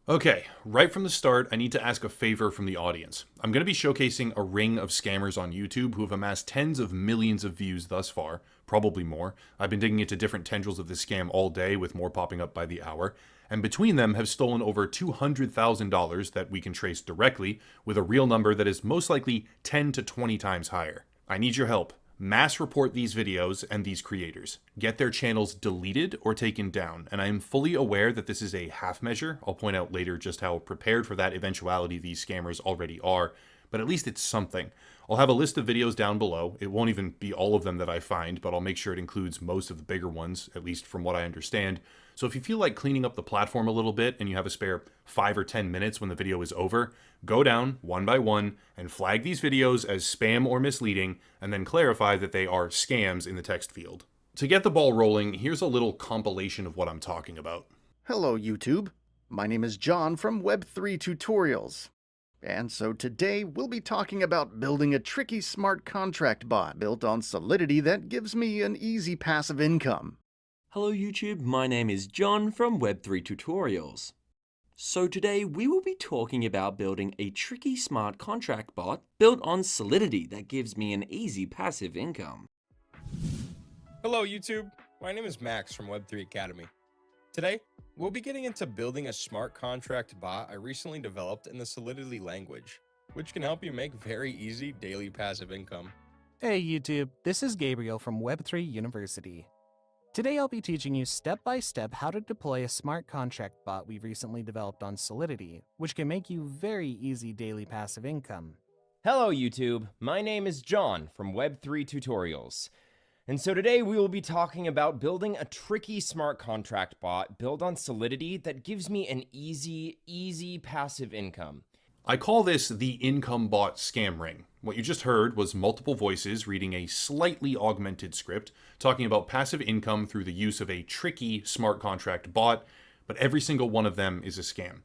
Okay, right from the start, I need to ask a favor from the audience. I'm going to be showcasing a ring of scammers on YouTube who have amassed tens of millions of views thus far, probably more. I've been digging into different tendrils of this scam all day, with more popping up by the hour, and between them have stolen over $200,000 that we can trace directly, with a real number that is most likely 10 to 20 times higher. I need your help. Mass report these videos and these creators. Get their channels deleted or taken down, and I am fully aware that this is a half measure. I'll point out later just how prepared for that eventuality these scammers already are, but at least it's something. I'll have a list of videos down below. It won't even be all of them that I find, but I'll make sure it includes most of the bigger ones, at least from what I understand. So if you feel like cleaning up the platform a little bit and you have a spare 5 or 10 minutes when the video is over, go down one by one and flag these videos as spam or misleading, and then clarify that they are scams in the text field. To get the ball rolling, here's a little compilation of what I'm talking about. Hello YouTube, my name is John from Web3 Tutorials. And so today we'll be talking about building a tricky smart contract bot built on Solidity that gives me an easy passive income. Hello YouTube, my name is John from Web3 Tutorials. So today we will be talking about building a tricky smart contract bot built on Solidity that gives me an easy passive income. Hello YouTube, my name is Max from Web3 Academy. Today, we'll be getting into building a smart contract bot I recently developed in the Solidity language, which can help you make very easy daily passive income. Hey YouTube, this is Gabriel from Web3 University. Today I'll be teaching you step by step how to deploy a smart contract bot we've recently developed on Solidity, which can make you very easy daily passive income. Hello YouTube, my name is John from Web3 Tutorials. And so today we will be talking about building a tricky smart contract bot built on Solidity that gives me an easy passive income. I call this the income bot scam ring. What you just heard was multiple voices reading a slightly augmented script talking about passive income through the use of a tricky smart contract bot, but every single one of them is a scam.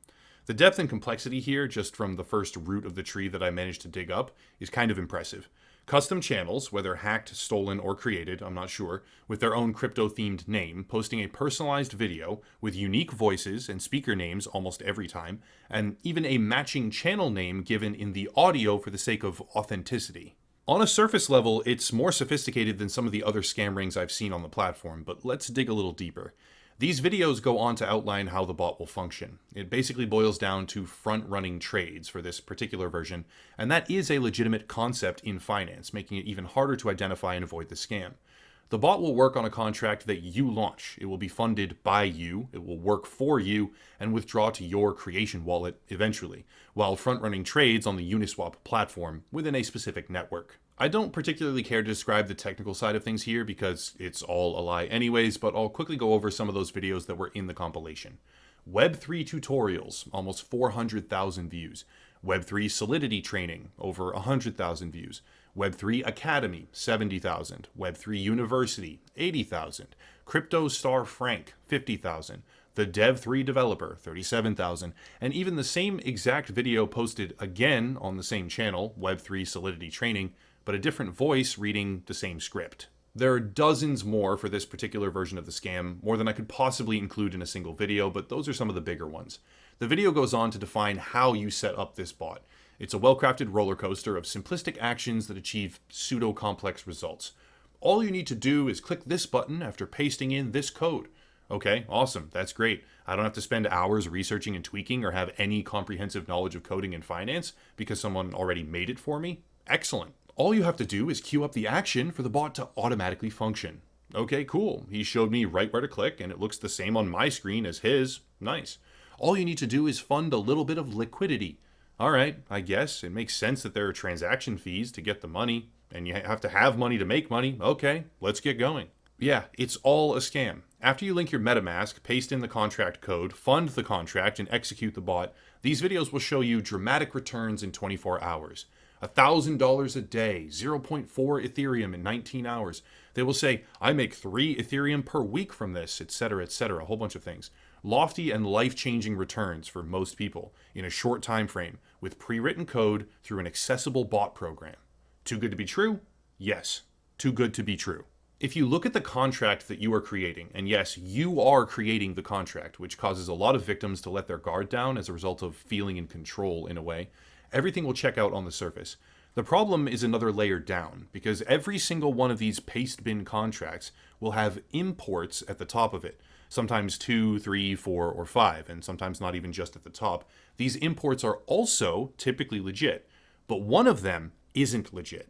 The depth and complexity here, just from the first root of the tree that I managed to dig up, is kind of impressive. Custom channels, whether hacked, stolen, or created, I'm not sure, with their own crypto-themed name, posting a personalized video with unique voices and speaker names almost every time, and even a matching channel name given in the audio for the sake of authenticity. On a surface level, it's more sophisticated than some of the other scam rings I've seen on the platform, but let's dig a little deeper. These videos go on to outline how the bot will function. It basically boils down to front-running trades for this particular version, and that is a legitimate concept in finance, making it even harder to identify and avoid the scam. The bot will work on a contract that you launch. It will be funded by you, it will work for you, and withdraw to your creation wallet eventually, while front-running trades on the Uniswap platform within a specific network. I don't particularly care to describe the technical side of things here because it's all a lie anyways, but I'll quickly go over some of those videos that were in the compilation. Web3 Tutorials, almost 400,000 views. Web3 Solidity Training, over 100,000 views. Web3 Academy, 70,000. Web3 University, 80,000. Crypto Star Frank, 50,000. The Dev3 Developer, 37,000. And even the same exact video posted again on the same channel, Web3 Solidity Training, but a different voice reading the same script. There are dozens more for this particular version of the scam, more than I could possibly include in a single video, but those are some of the bigger ones. The video goes on to define how you set up this bot. It's a well-crafted roller coaster of simplistic actions that achieve pseudo-complex results. All you need to do is click this button after pasting in this code. Okay, awesome, that's great. I don't have to spend hours researching and tweaking or have any comprehensive knowledge of coding and finance because someone already made it for me. Excellent. All you have to do is queue up the action for the bot to automatically function. Okay, cool. He showed me right where to click, and it looks the same on my screen as his. Nice. All you need to do is fund a little bit of liquidity. All right, I guess it makes sense that there are transaction fees to get the money, and you have to have money to make money. Okay, let's get going. Yeah, it's all a scam. After you link your MetaMask, paste in the contract code, fund the contract, and execute the bot, these videos will show you dramatic returns in 24 hours. $1,000 a day, 0.4 Ethereum in 19 hours. They will say, I make 3 Ethereum per week from this, etc., a whole bunch of things. Lofty and life-changing returns for most people in a short time frame with pre-written code through an accessible bot program. Too good to be true? Yes, too good to be true. If you look at the contract that you are creating, and yes, you are creating the contract, which causes a lot of victims to let their guard down as a result of feeling in control in a way, everything will check out on the surface. The problem is another layer down, because every single one of these paste bin contracts will have imports at the top of it. Sometimes 2, 3, 4, or 5, and sometimes not even just at the top. These imports are also typically legit, but one of them isn't legit.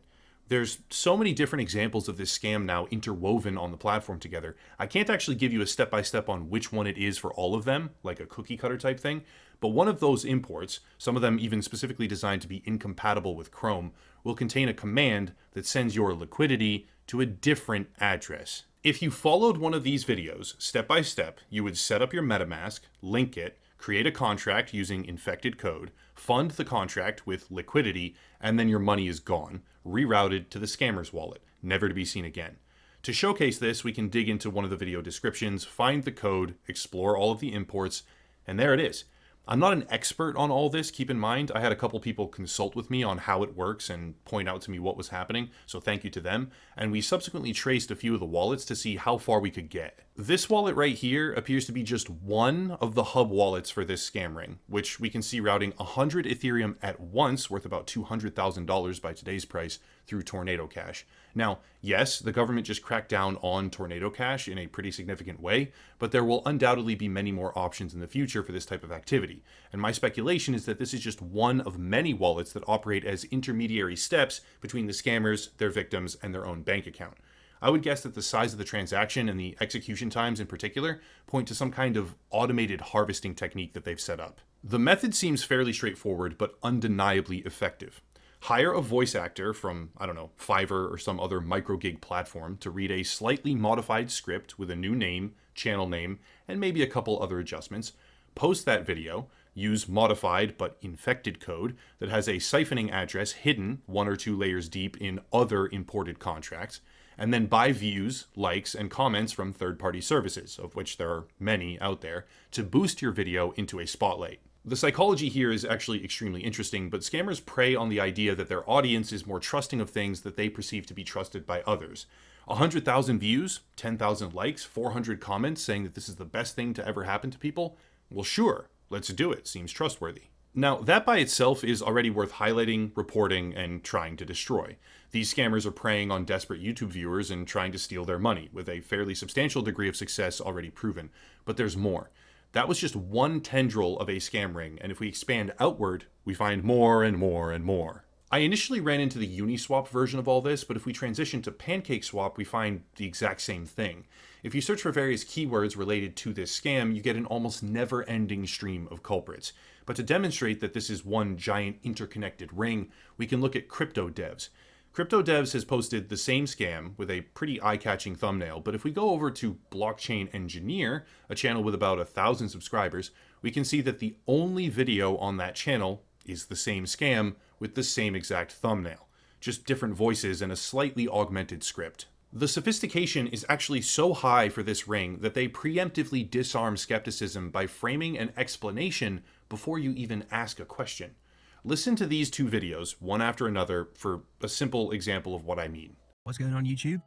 There's so many different examples of this scam now interwoven on the platform together. I can't actually give you a step-by-step on which one it is for all of them, like a cookie cutter type thing, but one of those imports, some of them even specifically designed to be incompatible with Chrome, will contain a command that sends your liquidity to a different address. If you followed one of these videos step by step, you would set up your MetaMask, link it, create a contract using infected code, fund the contract with liquidity, and then your money is gone, rerouted to the scammer's wallet, never to be seen again. To showcase this, we can dig into one of the video descriptions, find the code, explore all of the imports, and there it is. I'm not an expert on all this, keep in mind. I had a couple people consult with me on how it works and point out to me what was happening, so thank you to them. And we subsequently traced a few of the wallets to see how far we could get. This wallet right here appears to be just one of the hub wallets for this scam ring, which we can see routing 100 Ethereum at once, worth about $200,000 by today's price, through Tornado Cash. Now, yes, the government just cracked down on Tornado Cash in a pretty significant way, but there will undoubtedly be many more options in the future for this type of activity. And my speculation is that this is just one of many wallets that operate as intermediary steps between the scammers, their victims, and their own bank account. I would guess that the size of the transaction and the execution times in particular point to some kind of automated harvesting technique that they've set up. The method seems fairly straightforward, but undeniably effective. Hire a voice actor from, I don't know, Fiverr or some other microgig platform to read a slightly modified script with a new name, channel name, and maybe a couple other adjustments. Post that video, use modified but infected code that has a siphoning address hidden 1 or 2 layers deep in other imported contracts, and then buy views, likes, and comments from third-party services, of which there are many out there, to boost your video into a spotlight. The psychology here is actually extremely interesting, but scammers prey on the idea that their audience is more trusting of things that they perceive to be trusted by others. 100,000 views, 10,000 likes, 400 comments saying that this is the best thing to ever happen to people? Well, sure, let's do it. Seems trustworthy. Now, that by itself is already worth highlighting, reporting, and trying to destroy. These scammers are preying on desperate YouTube viewers and trying to steal their money, with a fairly substantial degree of success already proven. But there's more. That was just one tendril of a scam ring, and if we expand outward, we find more and more and more. I initially ran into the Uniswap version of all this, but if we transition to PancakeSwap, we find the exact same thing. If you search for various keywords related to this scam, you get an almost never-ending stream of culprits. But to demonstrate that this is one giant interconnected ring, we can look at Crypto Devs. Crypto Devs has posted the same scam with a pretty eye-catching thumbnail, but if we go over to Blockchain Engineer, a channel with about 1,000 subscribers, we can see that the only video on that channel is the same scam with the same exact thumbnail, just different voices and a slightly augmented script. The sophistication is actually so high for this ring that they preemptively disarm skepticism by framing an explanation before you even ask a question. Listen to these 2 videos, one after another, for a simple example of what I mean. What's going on YouTube?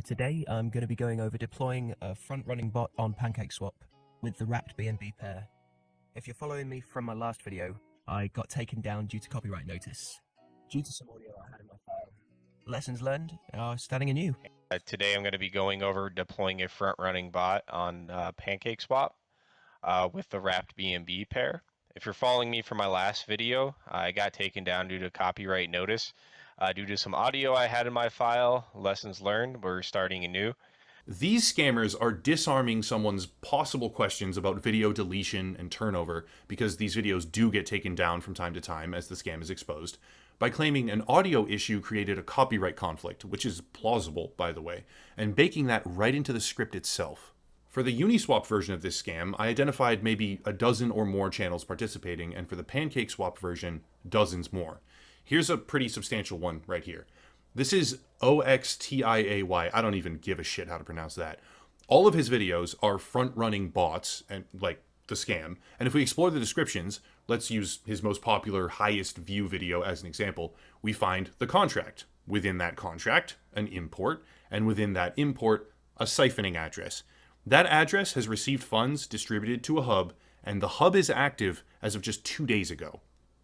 Today I'm going to be going over deploying a front-running bot on PancakeSwap with the wrapped BNB pair. If you're following me from my last video, I got taken down due to copyright notice, due to some audio I had in my file. Lessons learned are starting anew. Today I'm going to be going over deploying a front-running bot on PancakeSwap with the wrapped BNB pair. If you're following me from my last video, I got taken down due to copyright notice. Due to some audio I had in my file, lessons learned, we're starting anew. These scammers are disarming someone's possible questions about video deletion and turnover, because these videos do get taken down from time to time as the scam is exposed, by claiming an audio issue created a copyright conflict, which is plausible, by the way, and baking that right into the script itself. For the Uniswap version of this scam, I identified maybe a dozen or more channels participating, and for the PancakeSwap version, dozens more. Here's a pretty substantial one right here. This is OXTIAY. I don't even give a shit how to pronounce that. All of his videos are front-running bots, and like the scam. And if we explore the descriptions, let's use his most popular, highest view video as an example, we find the contract. Within that contract, an import, and within that import, a siphoning address. That address has received funds distributed to a hub, and the hub is active as of just 2 days ago.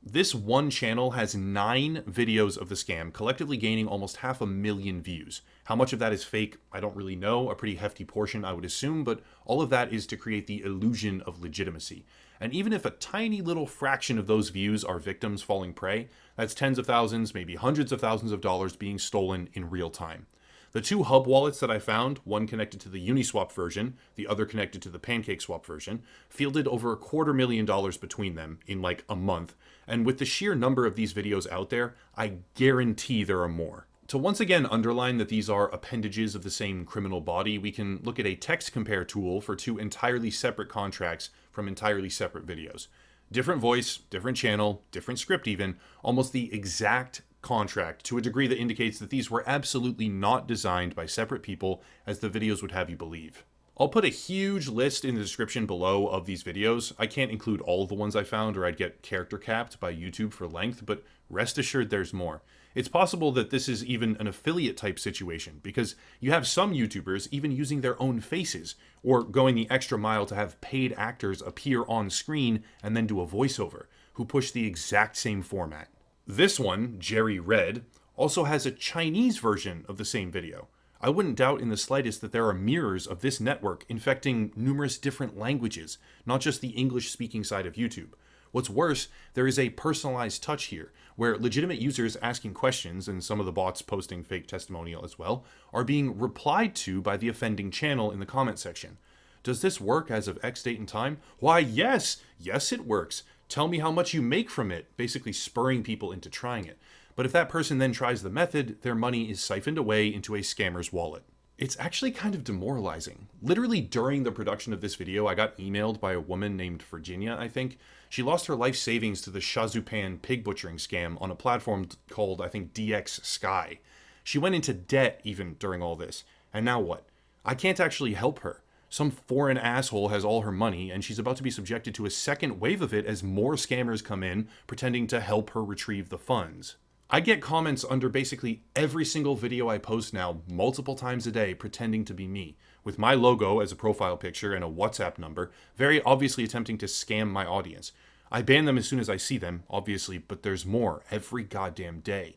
This one channel has 9 videos of the scam, collectively gaining almost 500,000 views. How much of that is fake, I don't really know. A pretty hefty portion, I would assume, but all of that is to create the illusion of legitimacy. And even if a tiny little fraction of those views are victims falling prey, that's tens of thousands, maybe hundreds of thousands of dollars being stolen in real time. The 2 hub wallets that I found, one connected to the Uniswap version, the other connected to the PancakeSwap version, fielded over $250,000 between them in like a month. And with the sheer number of these videos out there, I guarantee there are more. To once again underline that these are appendages of the same criminal body, we can look at a text compare tool for 2 entirely separate contracts from entirely separate videos. Different voice, different channel, different script even, almost the exact contract to a degree that indicates that these were absolutely not designed by separate people as the videos would have you believe. I'll put a huge list in the description below of these videos. I can't include all of the ones I found or I'd get character capped by YouTube for length, but rest assured there's more. It's possible that this is even an affiliate type situation because you have some YouTubers even using their own faces or going the extra mile to have paid actors appear on screen and then do a voiceover who push the exact same format. This one, Jerry Red, also has a Chinese version of the same video. I wouldn't doubt in the slightest that there are mirrors of this network infecting numerous different languages, not just the English-speaking side of YouTube. What's worse, there is a personalized touch here, where legitimate users asking questions, and some of the bots posting fake testimonial as well, are being replied to by the offending channel in the comment section. Does this work as of X date and time? Why, yes! Yes, it works. Tell me how much you make from it, basically spurring people into trying it. But if that person then tries the method, their money is siphoned away into a scammer's wallet. It's actually kind of demoralizing. Literally during the production of this video, I got emailed by a woman named Virginia, I think. She lost her life savings to the Shazupan pig butchering scam on a platform called, I think, DX Sky. She went into debt even during all this. And now what? I can't actually help her. Some foreign asshole has all her money, and she's about to be subjected to a second wave of it as more scammers come in, pretending to help her retrieve the funds. I get comments under basically every single video I post now, multiple times a day, pretending to be me, with my logo as a profile picture and a WhatsApp number, very obviously attempting to scam my audience. I ban them as soon as I see them, obviously, but there's more every goddamn day.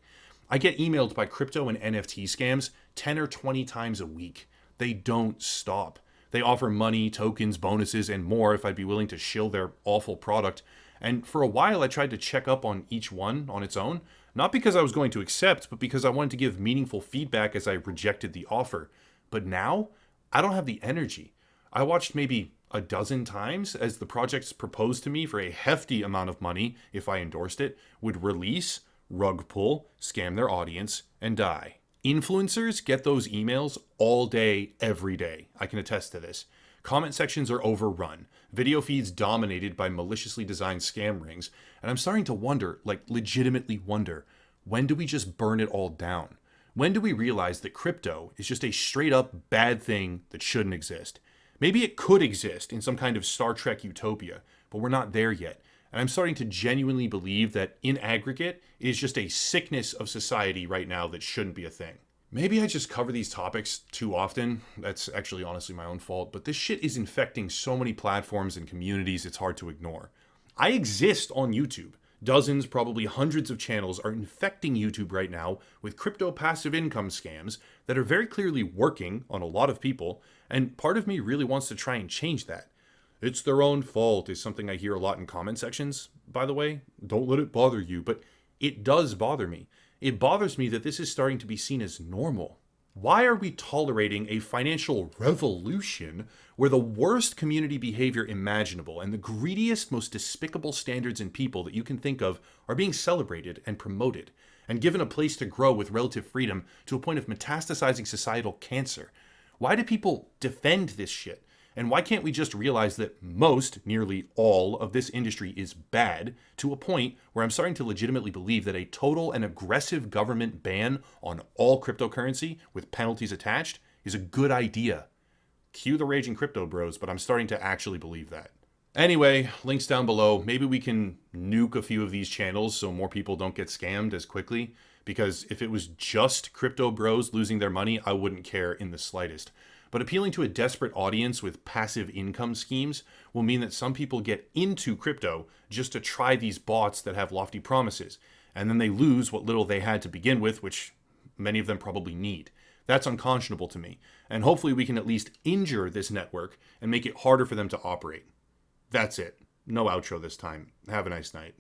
I get emailed by crypto and NFT scams 10 or 20 times a week. They don't stop. They offer money, tokens, bonuses, and more if I'd be willing to shill their awful product. And for a while, I tried to check up on each one on its own, not because I was going to accept, but because I wanted to give meaningful feedback as I rejected the offer. But now, I don't have the energy. I watched maybe a dozen times as the projects proposed to me for a hefty amount of money, if I endorsed it, would release, rug pull, scam their audience, and die. Influencers get those emails all day, every day. I can attest to this. Comment sections are overrun. Video feeds dominated by maliciously designed scam rings. And I'm starting to wonder, like legitimately wonder, when do we just burn it all down? When do we realize that crypto is just a straight up bad thing that shouldn't exist? Maybe it could exist in some kind of Star Trek utopia, but we're not there yet. And I'm starting to genuinely believe that in aggregate, it is just a sickness of society right now that shouldn't be a thing. Maybe I just cover these topics too often. That's actually honestly my own fault, but this shit is infecting so many platforms and communities it's hard to ignore. I exist on YouTube. Dozens, probably hundreds of channels are infecting YouTube right now with crypto passive income scams that are very clearly working on a lot of people, and part of me really wants to try and change that. It's their own fault is something I hear a lot in comment sections, by the way. Don't let it bother you, but it does bother me. It bothers me that this is starting to be seen as normal. Why are we tolerating a financial revolution where the worst community behavior imaginable and the greediest, most despicable standards in people that you can think of are being celebrated and promoted and given a place to grow with relative freedom to a point of metastasizing societal cancer? Why do people defend this shit? And why can't we just realize that most, nearly all, of this industry is bad to a point where I'm starting to legitimately believe that a total and aggressive government ban on all cryptocurrency with penalties attached is a good idea? Cue the raging crypto bros, but I'm starting to actually believe that. Anyway, links down below. Maybe we can nuke a few of these channels so more people don't get scammed as quickly. because if it was just crypto bros losing their money, I wouldn't care in the slightest. But appealing to a desperate audience with passive income schemes will mean that some people get into crypto just to try these bots that have lofty promises, and then they lose what little they had to begin with, which many of them probably need. That's unconscionable to me, and hopefully we can at least injure this network and make it harder for them to operate. That's it. No outro this time. Have a nice night.